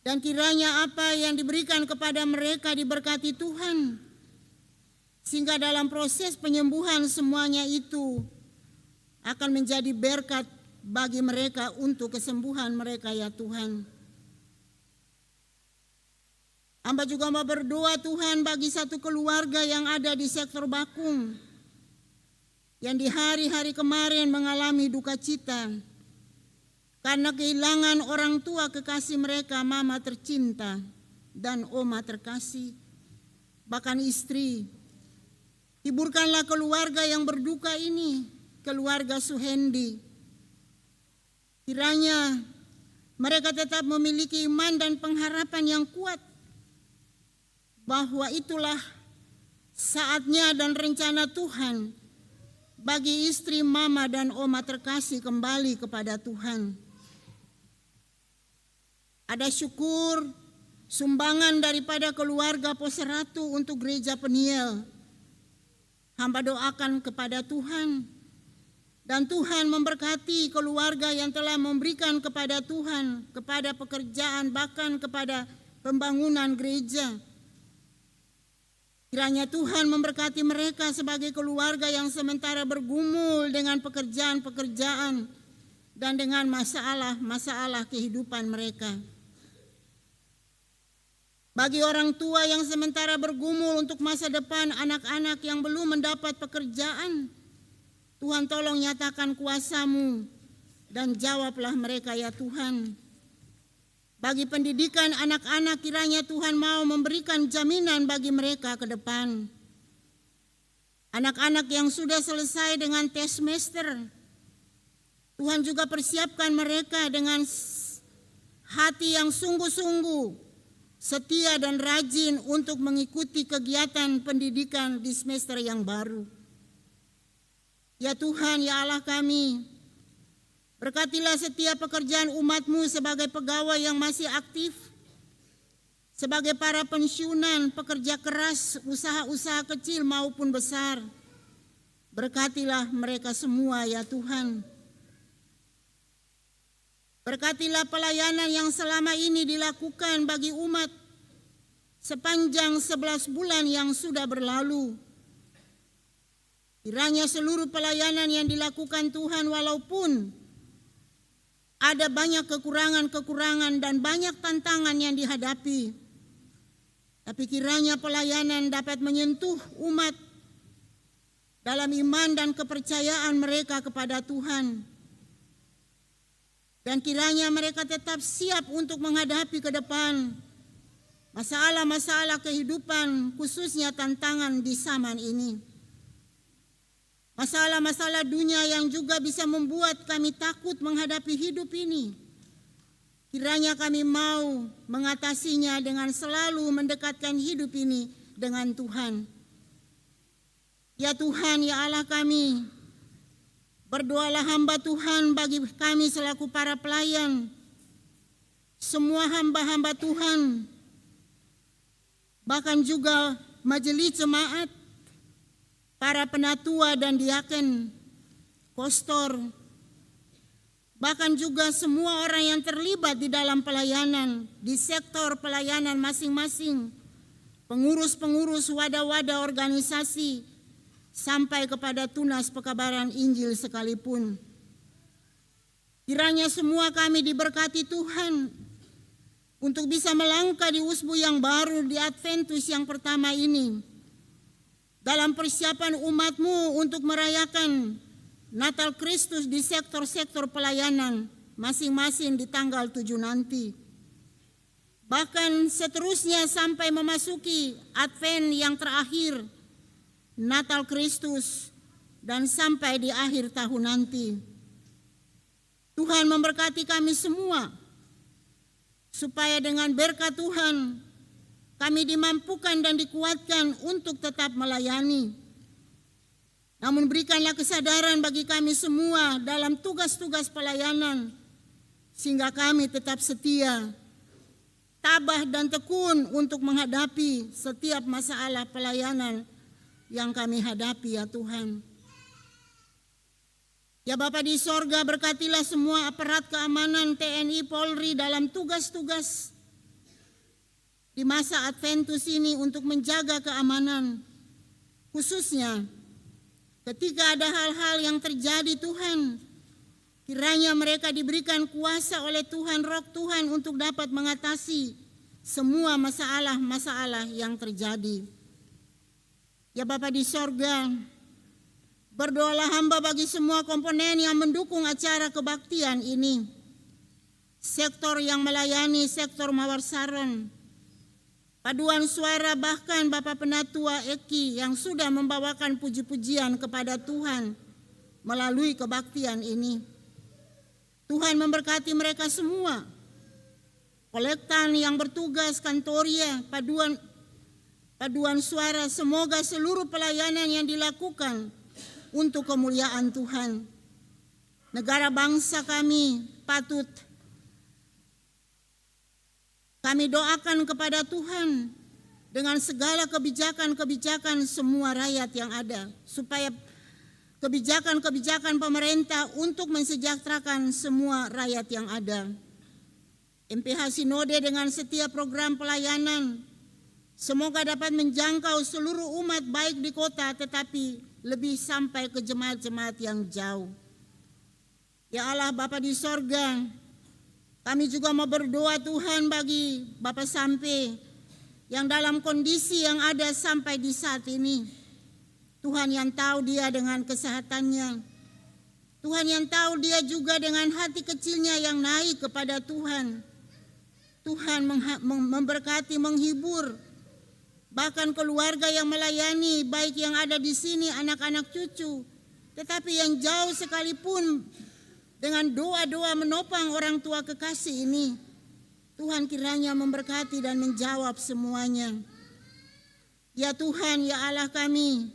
Dan kiranya apa yang diberikan kepada mereka diberkati Tuhan, sehingga dalam proses penyembuhan semuanya itu akan menjadi berkat bagi mereka untuk kesembuhan mereka ya Tuhan. Hamba juga mau berdoa Tuhan bagi satu keluarga yang ada di sektor Bakung, yang di hari-hari kemarin mengalami duka cita karena kehilangan orang tua kekasih mereka, mama tercinta dan oma terkasih, bahkan istri. Hiburkanlah keluarga yang berduka ini, keluarga Suhendi. Kiranya mereka tetap memiliki iman dan pengharapan yang kuat bahwa itulah saatnya dan rencana Tuhan bagi istri, mama, dan oma terkasih kembali kepada Tuhan. Ada syukur sumbangan daripada keluarga Poseratu untuk gereja Peniel. Hamba doakan kepada Tuhan, dan Tuhan memberkati keluarga yang telah memberikan kepada Tuhan, kepada pekerjaan, bahkan kepada pembangunan gereja. Kiranya Tuhan memberkati mereka sebagai keluarga yang sementara bergumul dengan pekerjaan-pekerjaan dan dengan masalah-masalah kehidupan mereka. Bagi orang tua yang sementara bergumul untuk masa depan anak-anak yang belum mendapat pekerjaan, Tuhan tolong nyatakan kuasa-Mu dan jawablah mereka ya Tuhan. Bagi pendidikan anak-anak kiranya Tuhan mau memberikan jaminan bagi mereka ke depan. Anak-anak yang sudah selesai dengan tes semester, Tuhan juga persiapkan mereka dengan hati yang sungguh-sungguh, setia dan rajin untuk mengikuti kegiatan pendidikan di semester yang baru. Ya Tuhan, ya Allah kami, berkatilah setiap pekerjaan umat-Mu sebagai pegawai yang masih aktif, sebagai para pensiunan, pekerja keras, usaha-usaha kecil maupun besar. Berkatilah mereka semua ya Tuhan. Berkatilah pelayanan yang selama ini dilakukan bagi umat sepanjang 11 bulan yang sudah berlalu. Kiranya seluruh pelayanan yang dilakukan Tuhan, walaupun ada banyak kekurangan-kekurangan dan banyak tantangan yang dihadapi, tapi kiranya pelayanan dapat menyentuh umat dalam iman dan kepercayaan mereka kepada Tuhan. Dan kiranya mereka tetap siap untuk menghadapi ke depan masalah-masalah kehidupan, khususnya tantangan di zaman ini. Masalah-masalah dunia yang juga bisa membuat kami takut menghadapi hidup ini. Kiranya kami mau mengatasinya dengan selalu mendekatkan hidup ini dengan Tuhan. Ya Tuhan, ya Allah kami, berdoalah hamba Tuhan bagi kami selaku para pelayan, semua hamba-hamba Tuhan, bahkan juga majelis jemaat, para penatua dan diaken, kostor, bahkan juga semua orang yang terlibat di dalam pelayanan, di sektor pelayanan masing-masing. pengurus-pengurus wadah-wadah organisasi, sampai kepada tunas pekabaran Injil sekalipun. Kiranya semua kami diberkati Tuhan untuk bisa melangkah di usbu yang baru di Adventus yang pertama ini, dalam persiapan umat-Mu untuk merayakan Natal Kristus di sektor-sektor pelayanan masing-masing di tanggal 7 nanti. Bahkan seterusnya sampai memasuki Advent yang terakhir, Natal Kristus, dan sampai di akhir tahun nanti. Tuhan memberkati kami semua, supaya dengan berkat Tuhan kami dimampukan dan dikuatkan untuk tetap melayani. Namun berikanlah kesadaran bagi kami semua dalam tugas-tugas pelayanan, sehingga kami tetap setia, tabah dan tekun untuk menghadapi setiap masalah pelayanan yang kami hadapi ya Tuhan. Ya Bapa di sorga, berkatilah semua aparat keamanan TNI Polri dalam tugas-tugas di masa Adventus ini untuk menjaga keamanan, khususnya ketika ada hal-hal yang terjadi Tuhan, kiranya mereka diberikan kuasa oleh Tuhan, Roh Tuhan untuk dapat mengatasi semua masalah-masalah yang terjadi. Ya Bapa di sorga, berdoalah hamba bagi semua komponen yang mendukung acara kebaktian ini. Sektor yang melayani, sektor Mawar Saron, paduan suara, bahkan Bapak Penatua Eki yang sudah membawakan puji-pujian kepada Tuhan melalui kebaktian ini. Tuhan memberkati mereka semua. Kolektan yang bertugas, kantoria, paduan suara, semoga seluruh pelayanan yang dilakukan untuk kemuliaan Tuhan. Negara bangsa kami patut kami doakan kepada Tuhan dengan segala kebijakan-kebijakan semua rakyat yang ada, supaya kebijakan-kebijakan pemerintah untuk mensejahterakan semua rakyat yang ada. MPH Sinode dengan setiap program pelayanan semoga dapat menjangkau seluruh umat baik di kota tetapi lebih sampai ke jemaat-jemaat yang jauh. Ya Allah Bapa di sorga, kami juga mau berdoa Tuhan bagi Bapak Sampe yang dalam kondisi yang ada sampai di saat ini. Tuhan yang tahu dia dengan kesehatannya. Tuhan yang tahu dia juga dengan hati kecilnya yang naik kepada Tuhan. Tuhan memberkati, menghibur, bahkan keluarga yang melayani, baik yang ada di sini, anak-anak cucu, tetapi yang jauh sekalipun, dengan doa-doa menopang orang tua kekasih ini. Tuhan kiranya memberkati dan menjawab semuanya. Ya Tuhan, ya Allah kami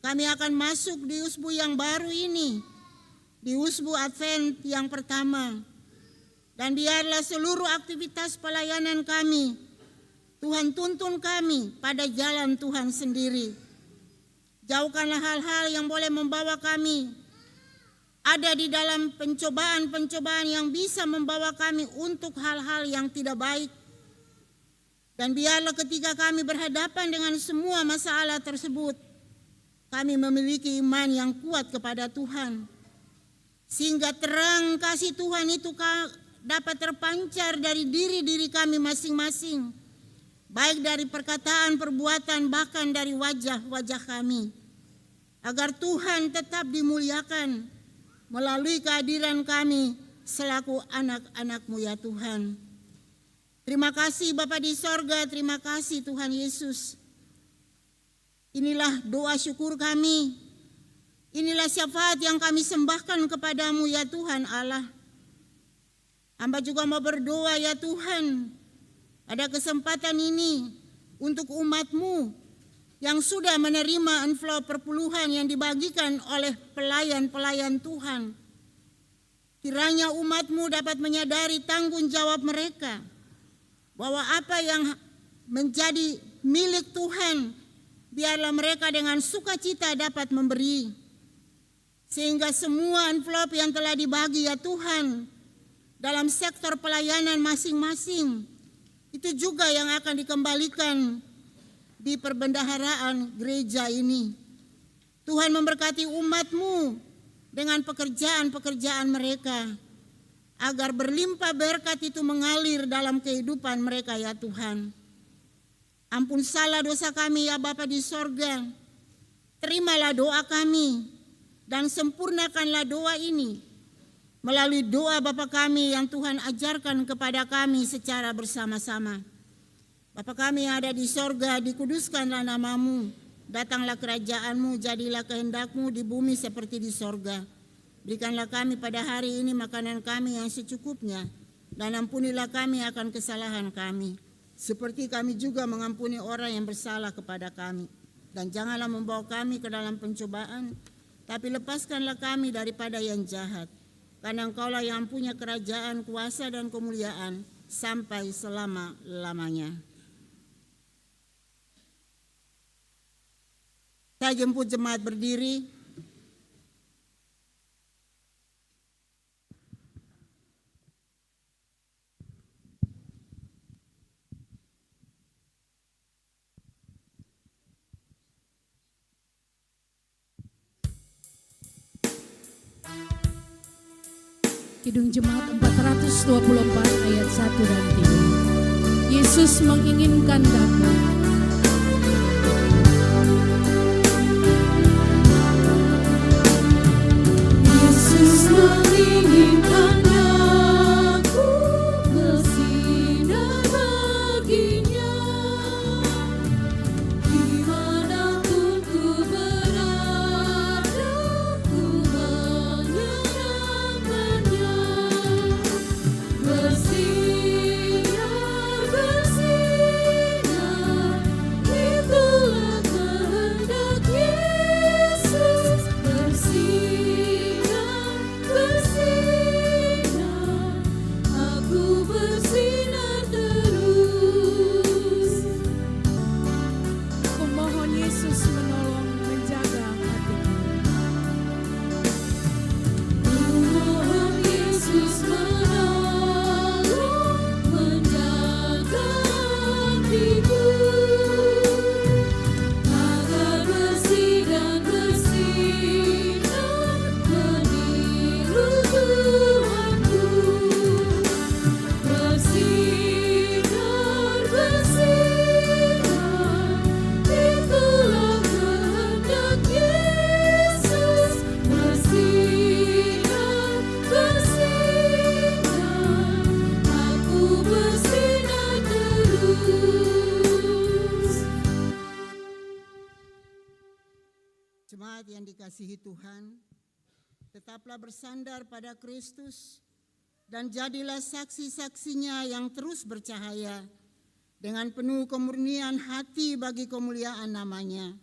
akan masuk di usbu yang baru ini, di usbu Advent yang pertama. Dan biarlah seluruh aktivitas pelayanan kami, Tuhan tuntun kami pada jalan Tuhan sendiri. Jauhkanlah hal-hal yang boleh membawa kami ada di dalam pencobaan-pencobaan yang bisa membawa kami untuk hal-hal yang tidak baik. Dan biarlah ketika kami berhadapan dengan semua masalah tersebut, kami memiliki iman yang kuat kepada Tuhan. Sehingga terang kasih Tuhan itu dapat terpancar dari diri-diri kami masing-masing. Baik dari perkataan, perbuatan, bahkan dari wajah-wajah kami. Agar Tuhan tetap dimuliakan melalui kehadiran kami selaku anak-anak-Mu ya Tuhan. Terima kasih Bapa di sorga, terima kasih Tuhan Yesus. Inilah doa syukur kami. Inilah syafaat yang kami sembahkan kepadamu ya Tuhan Allah. Hamba juga mau berdoa ya Tuhan, ada kesempatan ini untuk umat-Mu yang sudah menerima envelope perpuluhan yang dibagikan oleh pelayan-pelayan Tuhan. Kiranya umat-Mu dapat menyadari tanggung jawab mereka, bahwa apa yang menjadi milik Tuhan, biarlah mereka dengan sukacita dapat memberi. Sehingga semua envelope yang telah dibagi ya Tuhan, dalam sektor pelayanan masing-masing, itu juga yang akan dikembalikan di perbendaharaan gereja ini. Tuhan memberkati umat-Mu dengan pekerjaan-pekerjaan mereka, agar berlimpah berkat itu mengalir dalam kehidupan mereka ya Tuhan. Ampun salah dosa kami ya Bapa di sorga. Terimalah doa kami dan sempurnakanlah doa ini melalui doa Bapa kami yang Tuhan ajarkan kepada kami secara bersama-sama. Bapa kami yang ada di sorga, dikuduskanlah nama-Mu. Datanglah kerajaan-Mu, jadilah kehendak-Mu di bumi seperti di sorga. Berikanlah kami pada hari ini makanan kami yang secukupnya, dan ampunilah kami akan kesalahan kami, seperti kami juga mengampuni orang yang bersalah kepada kami. Dan janganlah membawa kami ke dalam pencobaan, tapi lepaskanlah kami daripada yang jahat. Karena Engkaulah yang punya kerajaan, kuasa, dan kemuliaan sampai selama-lamanya. Saya jemput jemaat berdiri. Kidung Jemaat 424 ayat 1 dan 3. Yesus menginginkan damai. Yesus menginginkan aku bersinar baginya. Dimanapun ku berada, ku menyenangkannya. Bersinar, bersinar, itulah kehendak Yesus. Bersinar, bersinar, aku bersinar terus. Kumohon Yesus menolong menjaga hatiku. Kumohon Yesus menolong menjaga hatiku, agar bersih dan bersinar meniru Tuhanku. Bersinar, bersinar, itulah kehendak Yesus. Bersinar, bersinar, aku bersinar terus. Jemaat yang dikasihi Tuhan, tetaplah bersandar pada Kristus dan jadilah saksi-saksinya yang terus bercahaya dengan penuh kemurnian hati bagi kemuliaan namanya.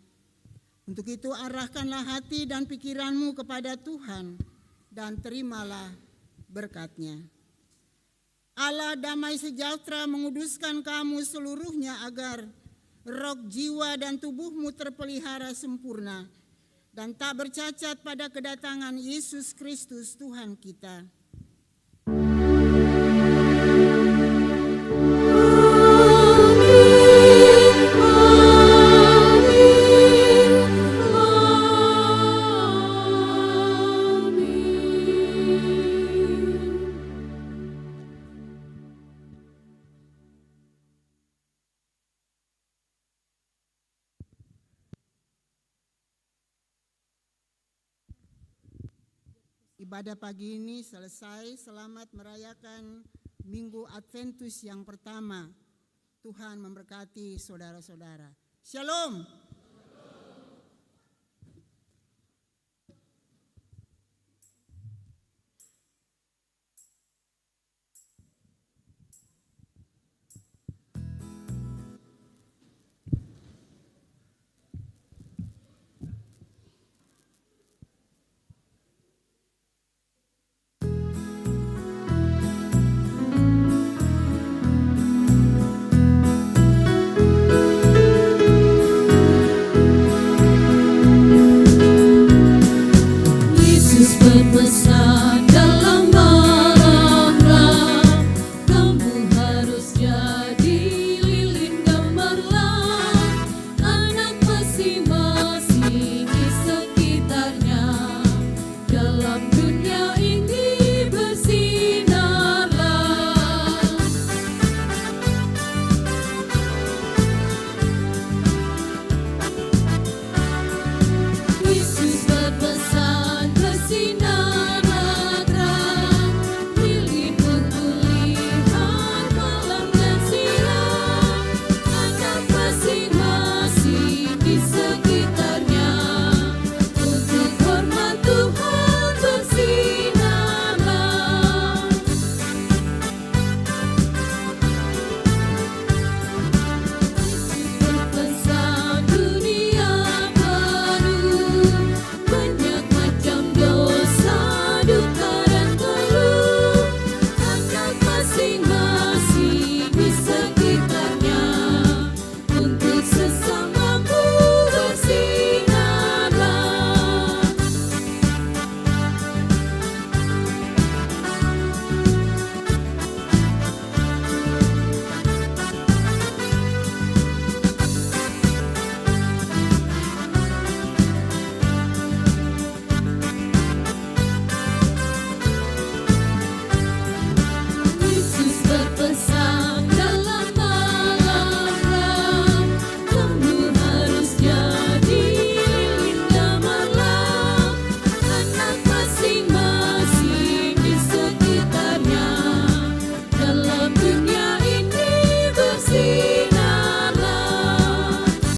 Untuk itu arahkanlah hati dan pikiranmu kepada Tuhan dan terimalah berkat-Nya. Allah damai sejahtera menguduskan kamu seluruhnya agar roh, jiwa, dan tubuhmu terpelihara sempurna dan tak bercacat pada kedatangan Yesus Kristus Tuhan kita. Ibadah pagi ini selesai. Selamat merayakan Minggu Adventus yang pertama. Tuhan memberkati saudara-saudara. Shalom.